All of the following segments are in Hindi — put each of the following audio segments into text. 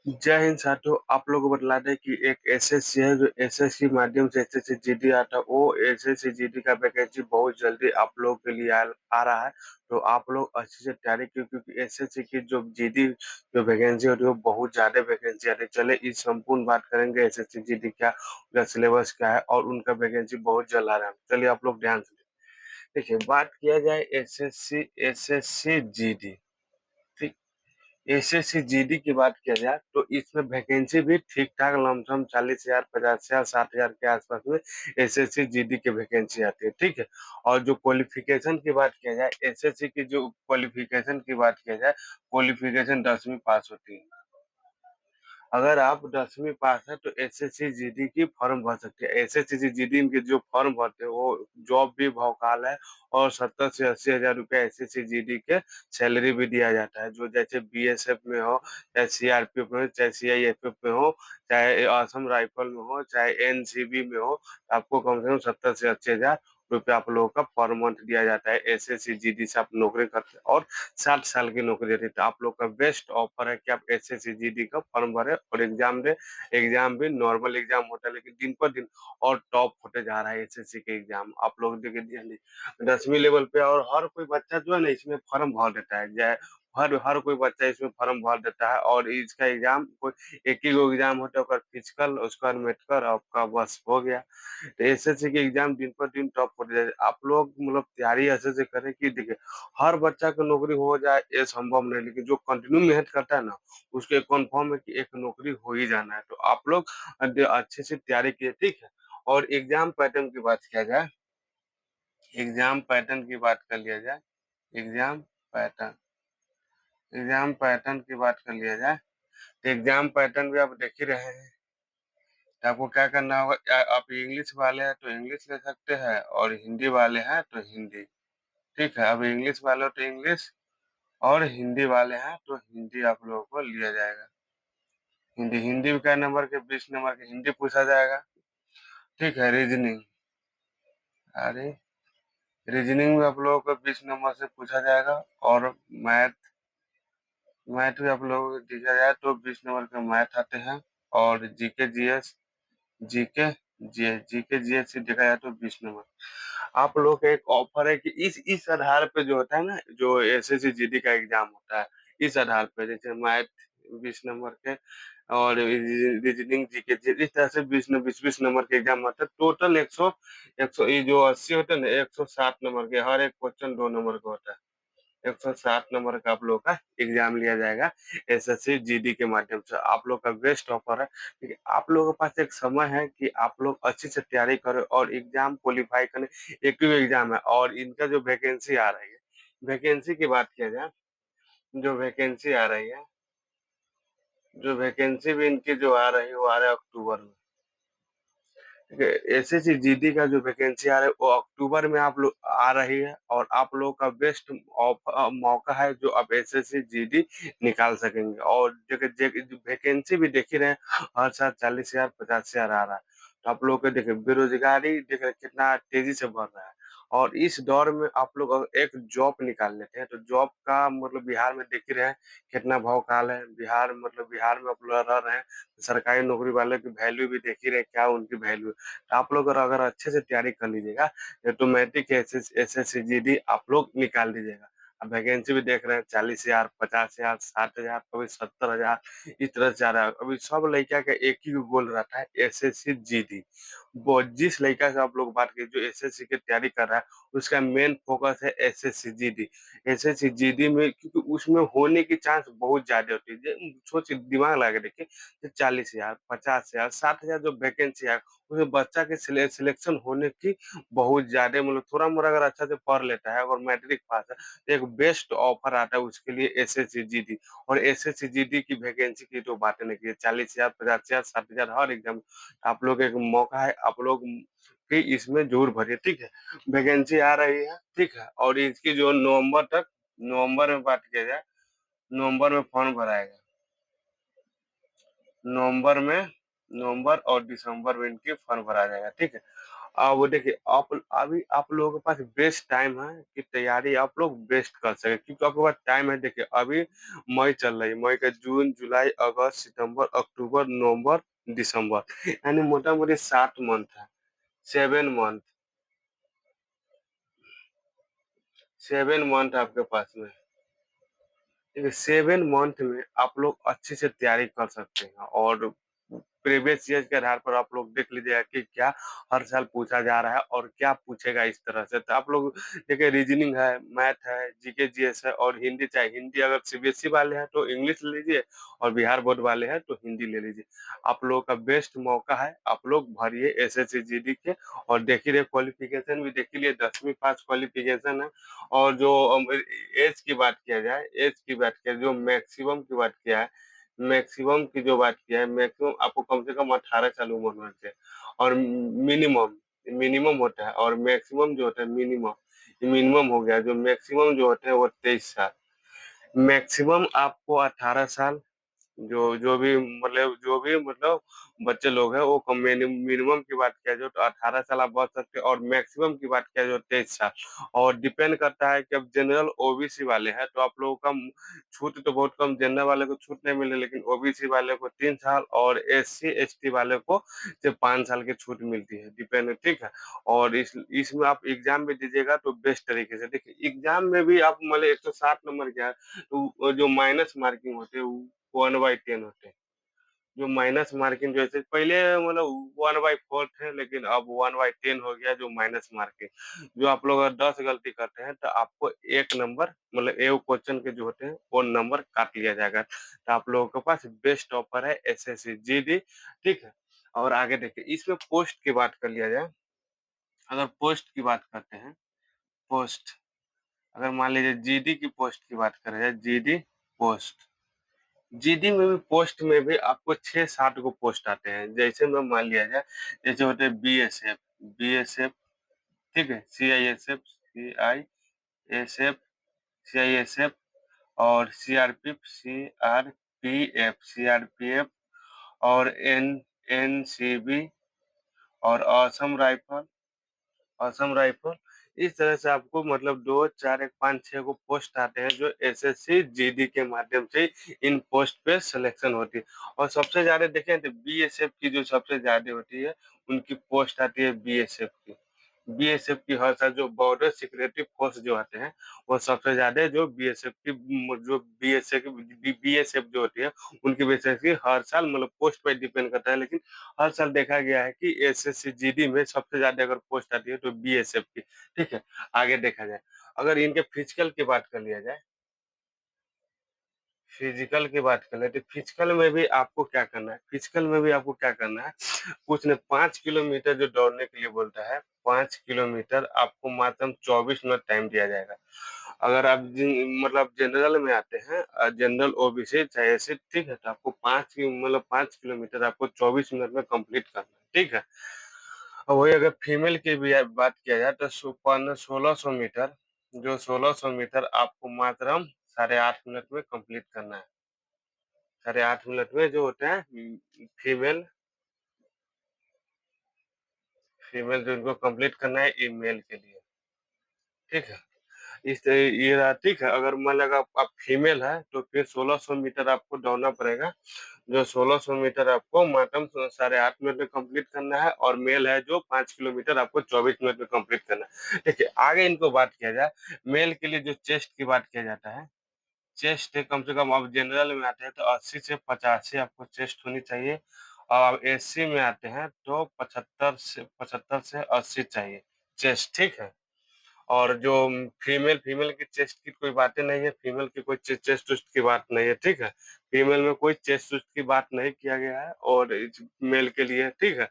जय हिंद साथियों। आप लोगों को बतला दें कि एक एसएससी है जो एसएससी माध्यम से एसएससी जीडी आता है। वो एसएससी जीडी का वैकेंसी बहुत जल्दी आप लोगों के लिए आ रहा है। तो आप लोग अच्छे से तैयारी कीजिए क्योंकि एसएससी की जो जीडी जो वैकेंसी होती है वो बहुत ज्यादा वैकेंसी आती है। चले इस संपूर्ण बात करेंगे एसएससी जीडी क्या, उनका सिलेबस क्या है और उनका वैकेंसी बहुत जल्द आ रहा है। चलिए आप लोग ध्यान से देखिए। बात किया जाए SSC SSC GD, SSC GD की बात किया जाए तो इसमें वैकेंसी भी ठीक ठाक लमसम 40,000 50,000 60,000 के आसपास में एसएससी जीडी की वैकेंसी आती है। ठीक है। और जो क्वालिफिकेशन की बात किया जाए, एसएससी की जो क्वालिफिकेशन की बात किया जाए, क्वालिफिकेशन 10वीं पास होती है। अगर आप 10वीं पास है तो एसएससी जीडी की फॉर्म भर सकते हैं। एसएससी जीडी के जो फॉर्म भरते हैं वो जॉब भी भौकाल है। और 70 से 80 हजार रुपया एसएससी जीडी के सैलरी भी दिया जाता है। जो जैसे बीएसएफ में हो, चाहे सीआरपीएफ में हो, चाहे सीआईएसएफ में हो, चाहे असम राइफल में हो, चाहे एनसीबी में हो, आपको कम से कम 70 से 80 हजार रुपया आप लोगों का पर मंथ दिया जाता है। एसएससी जीडी से आप नौकरी करते हैं और 60 साल की नौकरी देती है। तो आप लोग का बेस्ट ऑफर है कि आप एसएससी जीडी का फॉर्म भरे और एग्जाम दे। एग्जाम भी नॉर्मल एग्जाम होता है लेकिन दिन पर दिन और टॉप होते जा रहा है एसएससी के एग्जाम। आप लोग देखिए ध्यान दीजिए 10वीं लेवल पे। और हर कोई बच्चा जो है ना इसमें फॉर्म भर देता है। जय हर कोई बच्चा इसमें फॉर्म भर देता है और इसका एग्जाम कोई एक ही गो एग्जाम होता है। ओकर फिजिकल उसके बाद मेडिकल आपका बस हो गया। तो एसएससी के एग्जाम दिन पर दिन टॉप होते जा रहे हैं। आप लोग मतलब तैयारी ऐसे से करें कि देखिए हर बच्चा को नौकरी हो जाए ये संभव नहीं, लेकिन जो कंटिन्यू मेहनत करता है ना उसके कन्फर्म है कि एक नौकरी हो ही जाना है। तो आप लोग अच्छे से तैयारी किए। ठीक है। और एग्जाम पैटर्न की बात किया जाए, एग्जाम पैटर्न की बात कर लिया जाए, एग्जाम पैटर्न एग्जाम पैटर्न की बात कर लिया जाए तो एग्जाम पैटर्न भी आप देख ही रहे हैं। तो आपको क्या करना होगा, आप इंग्लिश वाले हैं तो इंग्लिश ले सकते हैं और हिंदी वाले हैं तो हिंदी। ठीक है। अब इंग्लिश वाले हो तो इंग्लिश और हिंदी वाले हैं तो हिंदी आप लोगों को लिया जाएगा। हिंदी हिंदी में क्या नंबर के, 20 नंबर के हिंदी पूछा जाएगा। ठीक है। रीजनिंग, अरे रीजनिंग में आप लोगों को 20 नंबर से पूछा जाएगा। और मैथ मैथ भी आप लोगों को दिया जाए तो 20 नंबर के मैथ आते हैं। और GK GS, GK GK GS से देखा जाए तो 20 नंबर। आप लोग का एक ऑफर है कि इस आधार पे जो होता है ना, जो एसएससी जीडी का एग्जाम होता है, इस आधार पे जैसे मैथ 20 नंबर के और रीजनिंग जीके इस तरह से 20 20 20 नंबर के एग्जाम होता है। टोटल 100 ये जो 80 होते हैं ना, 160 नंबर के हर एक क्वेश्चन 2 नंबर का होता है। 160 नंबर का आप लोग का एग्जाम लिया जाएगा एसएससी जीडी के माध्यम से। आप लोग का बेस्ट ऑफर है। ठीक है। आप लोगों के पास एक समय है कि आप लोग अच्छे से तैयारी करें और एग्जाम क्वालिफाई करें। एक ही एग्जाम है और इनका जो वैकेंसी आ रही है, वैकेंसी की बात किया जाए, जो वैकेंसी आ रही है, जो वैकेंसी भी इनकी जो आ रही है वो आ रहा है अक्टूबर में। ठीक है। एसएससी जीडी का जो वैकेंसी आ रहा है वो अक्टूबर में आप लोग आ रही है और आप लोग का बेस्ट मौका है जो आप एसएससी जीडी निकाल सकेंगे। और वैकेंसी भी देख ही रहे हैं, हर साल 40,000 50,000 आ रहा है। तो आप लोग को देखिए बेरोजगारी देखिए कितना तेजी से बढ़ रहा है। और इस दौर में आप लोग अगर एक जॉब निकाल लेते हैं तो जॉब का मतलब बिहार में देख ही रहे हैं कितना भौकाल है। बिहार मतलब बिहार में आप लोग रह रहे हैं, सरकारी नौकरी वाले की वैल्यू भी देख ही रहे क्या उनकी वैल्यू है। तो आप लोग अगर अच्छे से तैयारी कर लीजिएगा ऑटोमेटिक एसएससी जीडी आप लोग निकाल दीजिएगा। अब वैकेंसी भी देख रहे हैं 40,000 50,000 60,000 कभी 70,000 इस तरह से आ रहा है। अभी सब लड़का का एक ही गोल रहता है एसएससी जीडी। वो जिस लड़का से आप लोग बात कीजिए जो एसएससी की तैयारी कर रहा है उसका मेन फोकस है एसएससी जीडी। एसएससी जीडी में क्योंकि उसमें होने की चांस बहुत ज्यादा होती है। सोच दिमाग लगा के देखिए 40,000 50,000 60,000 जो वैकेंसी है उसमें बच्चा के सिलेक्शन होने की बहुत ज्यादा मतलब थोड़ा मोड़ा अगर अच्छा से पढ़ लेता है और मैट्रिक पास है तो एक बेस्ट ऑफर आता है उसके लिए एसएससी जीडी। और एसएससी जीडी की वैकेंसी की तो बातें नहीं की, 40,000 50,000 60,000 हर एग्जाम। आप लोग एक मौका है, आप लोग कि इसमें जरूर भरिए। ठीक है। वैकेंसी आ रही है। ठीक है। और इसकी जो नवंबर तक, नवंबर में बात किया जाए, नवंबर में फॉर्म भराएगा। नवंबर में, नवंबर और दिसंबर में इनकी फॉर्म भरा जाएगा। ठीक है। वो देखिए आप अभी आप लोगों के पास बेस्ट टाइम है कि तैयारी आप लोग बेस्ट कर सकें, क्योंकि आपके पास टाइम है। देखिए अभी मई चल रही है, मई का जून, जुलाई, अगस्त, सितंबर, अक्टूबर, नवंबर, दिसंबर, यानी मोटा-मोटी 7 मंथ है, 7 मंथ, 7 मंथ आपके पास में। देखिए 7 मंथ में आप लोग अच्छे से तैयारी कर सकते हैं, और प्रीवियस ईयर के आधार पर आप लोग देख लीजिएगा कि क्या हर साल पूछा जा रहा है और क्या पूछेगा इस तरह से। तो आप लोग देखिए रीजनिंग है, मैथ है, जीके जीएस है और हिंदी, चाहे हिंदी अगर सीबीएसई वाले हैं तो इंग्लिश ले लीजिए, और बिहार बोर्ड वाले हैं तो हिंदी ले लीजिए। आप लोगों का बेस्ट मौका है, आप लोग भरिए एसएससी जीडी के, और देख ही रहे क्वालिफिकेशन भी देख ही लिए, 10वीं पास क्वालिफिकेशन है। और जो एज की बात किया जाए, एज की बात किया जो मैक्सिमम की बात किया है, मैक्सिमम की जो बात किया है, मैक्सिमम आपको कम से कम 18 साल उम्र होना चाहिए, और मिनिमम, मिनिमम होता है, और मैक्सिमम जो होता है मिनिमम, मिनिमम हो गया, जो मैक्सिमम जो होते हैं वो 23 साल। मैक्सिमम आपको 18 साल, जो भी मतलब बच्चे लोग हैं वो कम मिनिमम की बात किया जाए तो 18 साल आप बच सकते हैं, और मैक्सिमम की बात किया जाए 23 साल। और डिपेंड करता है कि अब जनरल ओबीसी वाले हैं तो आप लोगों का छूट तो बहुत कम, जनरल वाले को छूट नहीं मिले, लेकिन ओबीसी वाले को 3 साल, और एससी एसटी वाले को सिर्फ 5 साल की छूट मिलती है, डिपेंड, ठीक है। और इसमें आप एग्जाम भी दीजिएगा तो बेस्ट तरीके से देखिए, एग्जाम में भी आप मतलब 160 नंबर क्या है, तो वो जो माइनस मार्किंग होते हैं 1/10 होते हैं। जो माइनस मार्किंग जैसे पहले मतलब 1/4 थे, लेकिन अब 1/10 हो गया जो माइनस मार्किंग। जो आप लोग अगर 10 गलती करते हैं तो आपको 1 नंबर, मतलब एक क्वेश्चन के जो होते हैं वो नंबर काट लिया जाएगा। तो आप लोगों के पास बेस्ट ऑफर है एसएससी जीडी, ठीक है। और आगे देखिए इसमें पोस्ट की बात कर लिया जाए, अगर पोस्ट की बात करते हैं, पोस्ट, अगर मान लीजिए जीडी की पोस्ट की बात करें जाए, जीडी पोस्ट, जीडी में भी पोस्ट में भी आपको 6-7 गो पोस्ट आते हैं। जैसे में मान लिया जाए, जैसे होते हैं बीएसएफ, बीएसएफ, ठीक है? सीआईएसएफ, सीआईएसएफ, सीआईएसएफ, और सीआरपीएफ, सीआरपीएफ, और एनसीबी, और असम राइफल। इस तरह से आपको मतलब 2, 4, 1, 5, 6 को पोस्ट आते हैं जो एसएससी जीडी के माध्यम से इन पोस्ट पे सिलेक्शन होती है। और सबसे ज़्यादा देखें तो बीएसएफ की जो सबसे ज़्यादा होती है, उनकी पोस्ट आती है बीएसएफ की। बीएसएफ की हर साल जो बॉर्डर सिक्योरिटी फोर्स जो आते हैं, वो सबसे ज़्यादा जो बीएसएफ की जो बीएसएफ जो होती है, उनकी बेसिकली हर साल मतलब पोस्ट पे डिपेंड करता है, लेकिन हर साल देखा गया है कि एसएससी जीडी में सबसे ज्यादा अगर पोस्ट आती है तो बीएसएफ की, ठीक है। आगे देखा जाए, अगर इनके फिजिकल की बात कर लिया जाए, फिजिकल की बात कर ले तो फिजिकल में भी आपको क्या करना है, फिजिकल में भी आपको क्या करना है, कुछ नहीं, 5 किलोमीटर जो दौड़ने के लिए बोलता है, 5 किलोमीटर आपको मात्र 24 मिनट टाइम दिया जाएगा। अगर आप मतलब जनरल में आते हैं, जनरल ओबीसी चाहे ऐसे, ठीक है, तो आपको 5 किलोमीटर आपको 24 मिनट में कंप्लीट करना है, ठीक है। और वही अगर फीमेल की भी बात किया जाए तो 1600 मीटर, जो 1600 मीटर आपको मात्र 8.5 मिनट में कंप्लीट करना है। 8.5 मिनट में जो होते हैं फीमेल, फीमेल जो इनको कंप्लीट करना है, ये मेल के लिए, ठीक है। ये रहा, ठीक है। अगर मान लगा आप फीमेल है तो फिर 1600 मीटर आपको दौड़ना पड़ेगा, जो 1600 मीटर आपको मात्र 8.5 मिनट में कंप्लीट करना है, और मेल है जो 5 किलोमीटर आपको 24 मिनट में कंप्लीट करना है। देखिए आगे इनको बात किया जाए, मेल के लिए जो चेस्ट की बात किया जाता है, चेस्ट कम से कम, आप जनरल में आते हैं तो 80 से 85 आपको चेस्ट होनी चाहिए, और आप एससी में आते हैं तो 75 से 80 चाहिए चेस्ट, ठीक है। और जो फीमेल, फीमेल की चेस्ट की कोई बातें नहीं है, फीमेल की कोई चेस्ट वेस्ट की बात नहीं है, ठीक है। फीमेल में कोई चेस्ट वेस्ट की बात नहीं किया गया है, और मेल के लिए, ठीक है।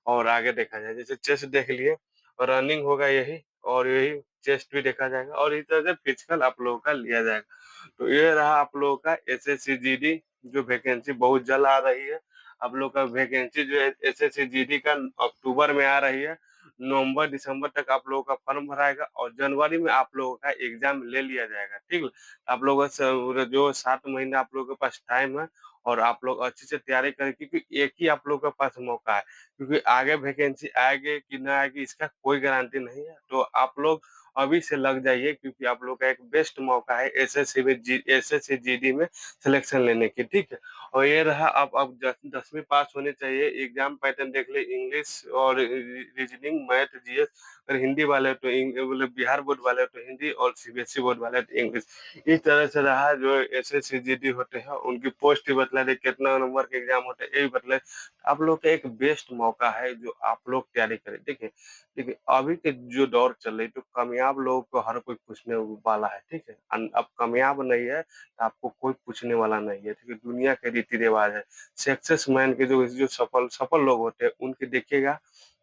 और आगे देखा जाए, जैसे चेस्ट देख लिए, और रनिंग होगा यही, और यही चेस्ट भी देखा जाएगा, और इस तरह से फिजिकल आप लोगों का लिया जाएगा। तो ये रहा आप लोगों का एसएससी जीडी, जो वैकेंसी बहुत जल्द आ रही है। आप लोग का वैकेंसी जो है एसएससी जीडी का अक्टूबर में आ रही है, नवंबर दिसंबर तक आप लोगों का फॉर्म भराएगा, और जनवरी में आप लोगों का एग्जाम ले लिया जाएगा, ठीक है। आप लोगों का जो 7 महीने आप लोगों के पास टाइम है, और आप लोग अच्छे से तैयारी करें क्योंकि एक ही आप लोग के पास मौका है। क्योंकि आगे वैकेंसी आएगी कि ना आएगी इसका कोई गारंटी नहीं है। तो आप लोग अभी से लग जाइए क्योंकि आप लोग का एक बेस्ट मौका है एसएससी जीडी में सिलेक्शन लेने की, ठीक है? और ये रहा अब 10वीं पास होनी चाहिए, एग्ज़ाम पैटर्न देख लें इंग्लिश और रीजनिंग, मैथ, जीएस। अगर हिंदी वाले तो मतलब बिहार बोर्ड वाले तो हिंदी और सीबीएसई बोर्ड वाले तो इंग्लिश। इस तरह से रहा जो एसएससी जीडी होते हैं उनकी पोस्ट ही बतला दे, कितना नंबर के एग्ज़ाम होते हैं ये भी बतला दे। आप लोग का एक बेस्ट मौका है जो आप लोग तैयारी करें। देखिए देखिए, अभी के जो दौर चल रही है तो कामयाब लोगों को हर कोई पूछने वाला है, ठीक है? अब कामयाब नहीं है तो आपको कोई पूछने वाला नहीं है, ठीक है? दुनिया के रीति-रिवाज है। सक्सेस मैन के जो जो सफल सफल लोग होते हैं उनके देखिएगा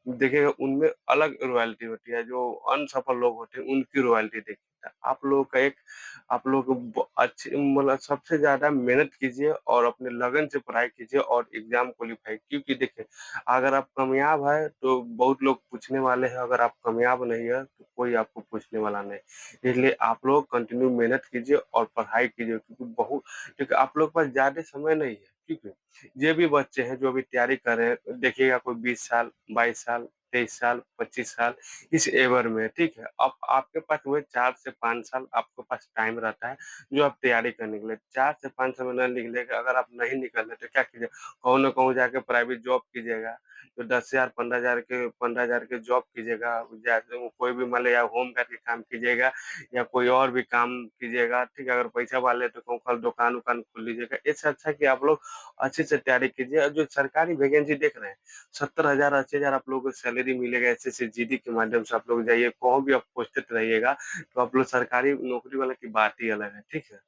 देखिएगा उनमें अलग रॉयल्टी होती है, जो अनसफल लोग होते हैं उनकी रॉयल्टी देखिएगा। आप लोग ब अच्छी मतलब सबसे ज़्यादा मेहनत कीजिए और अपने लगन से पढ़ाई कीजिए और एग्ज़ाम क्वालीफाई क्योंकि देखिए, अगर आप कामयाब हैं तो बहुत लोग पूछने वाले हैं, अगर आप कामयाब नहीं है तो कोई आपको पूछने वाला नहीं। इसलिए आप लोग कंटिन्यू मेहनत कीजिए और पढ़ाई कीजिए क्योंकि क्योंकि आप लोग के पास ज़्यादा समय नहीं है, ठीक है? ये भी बच्चे हैं जो अभी तैयारी कर रहे हैं, देखिएगा कोई 20 साल, 22 साल, 23 साल, 25 साल इस एवर में, ठीक है? अब आपके पास वही 4 से 5 साल आपके पास टाइम रहता है, जो आप तैयारी करने के लिए। 4 से 5 साल में ना निकलेगा, अगर आप नहीं निकले तो क्या कीजिएगा? कहूँ ना कहूँ जाके प्राइवेट जॉब कीजिएगा, तो 10,000 15,000 के जॉब कीजिएगा, जैसे वो कोई भी मान लिया होमगार्ड के काम कीजिएगा या कोई और भी काम कीजिएगा, ठीक है? अगर पैसा वाले तो कहूँ कल दुकान-वुकान खोल लीजिएगा। इससे अच्छा है कि आप लोग अच्छे से तैयारी कीजिए और जो सरकारी वैकेंसी देख रहे हैं, 70,000 80,000 आप लोगों को सैलरी मिलेगा एसएससी जीडी के माध्यम से आप लोग जाइए, कहूँ भी आप पोस्टेड रहिएगा, तो आप लोग सरकारी नौकरी वाला की बात ही अलग है, ठीक है?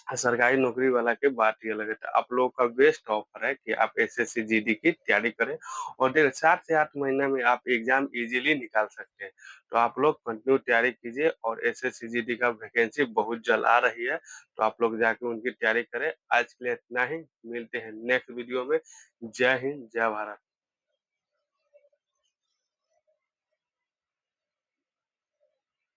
सरकारी नौकरी वाला की बात ही अलग है। तो आप लोगों का बेस्ट ऑफर है कि आप एसएससी जीडी की तैयारी करें और देखिए 7 से 8 महीने में आप एग्ज़ाम इज़िली निकाल सकते हैं। तो आप लोग कंटिन्यू तैयारी कीजिए और एसएससी जीडी का वैकेंसी बहुत जल्द आ रही है, तो आप लोग जाके उनकी तैयारी करें। आज के लिए इतना ही, मिलते हैं नेक्स्ट वीडियो में। जय हिंद, जय भारत।